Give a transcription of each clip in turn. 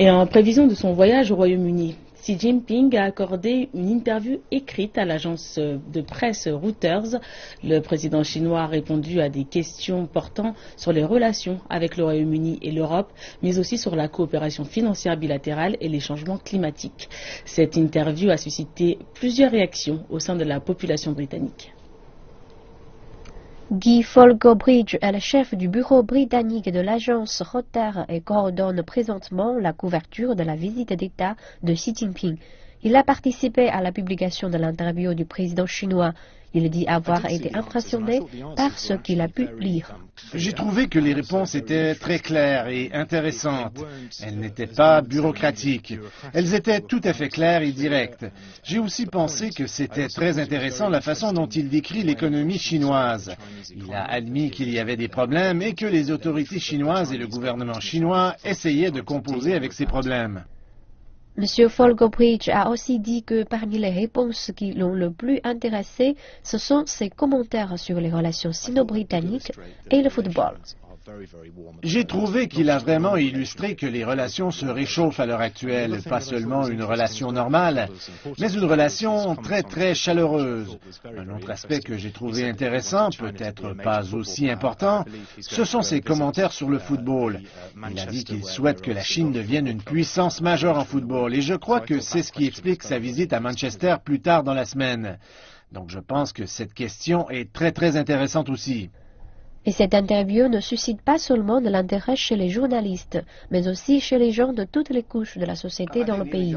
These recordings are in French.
Et en prévision de son voyage au Royaume-Uni, Xi Jinping a accordé une interview écrite à l'agence de presse Reuters. Le président chinois a répondu à des questions portant sur les relations avec le Royaume-Uni et l'Europe, mais aussi sur la coopération financière bilatérale et les changements climatiques. Cette interview a suscité plusieurs réactions au sein de la population britannique. Guy Folgobridge est le chef du bureau britannique de l'agence Reuters et coordonne présentement la couverture de la visite d'État de Xi Jinping. Il a participé à la publication de l'interview du président chinois. Il dit avoir été impressionné par ce qu'il a pu lire. J'ai trouvé que les réponses étaient très claires et intéressantes. Elles n'étaient pas bureaucratiques. Elles étaient tout à fait claires et directes. J'ai aussi pensé que c'était très intéressant la façon dont il décrit l'économie chinoise. Il a admis qu'il y avait des problèmes et que les autorités chinoises et le gouvernement chinois essayaient de composer avec ces problèmes. M. Folgobridge a aussi dit que parmi les réponses qui l'ont le plus intéressé, ce sont ses commentaires sur les relations sino-britanniques et le football. J'ai trouvé qu'il a vraiment illustré que les relations se réchauffent à l'heure actuelle, pas seulement une relation normale, mais une relation très très chaleureuse. Un autre aspect que j'ai trouvé intéressant, peut-être pas aussi important, ce sont ses commentaires sur le football. Il a dit qu'il souhaite que la Chine devienne une puissance majeure en football, et je crois que c'est ce qui explique sa visite à Manchester plus tard dans la semaine. Donc je pense que cette question est très très intéressante aussi. Et cette interview ne suscite pas seulement de l'intérêt chez les journalistes, mais aussi chez les gens de toutes les couches de la société dans le pays.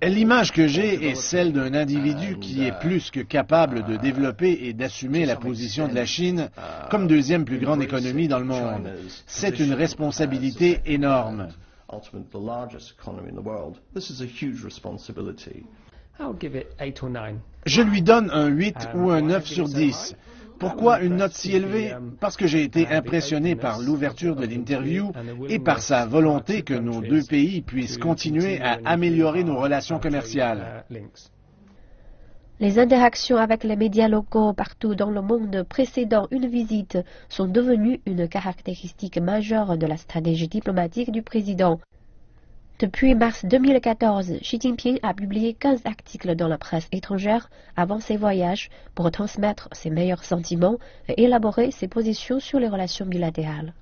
L'image que j'ai est celle d'un individu qui est plus que capable de développer et d'assumer la position de la Chine comme deuxième plus grande économie dans le monde. C'est une responsabilité énorme. Je lui donne un 8 ou un 9 sur 10. Pourquoi une note si élevée? Parce que j'ai été impressionné par l'ouverture de l'interview et par sa volonté que nos deux pays puissent continuer à améliorer nos relations commerciales. Les interactions avec les médias locaux partout dans le monde précédant une visite sont devenues une caractéristique majeure de la stratégie diplomatique du président. Depuis mars 2014, Xi Jinping a publié 15 articles dans la presse étrangère avant ses voyages pour transmettre ses meilleurs sentiments et élaborer ses positions sur les relations bilatérales.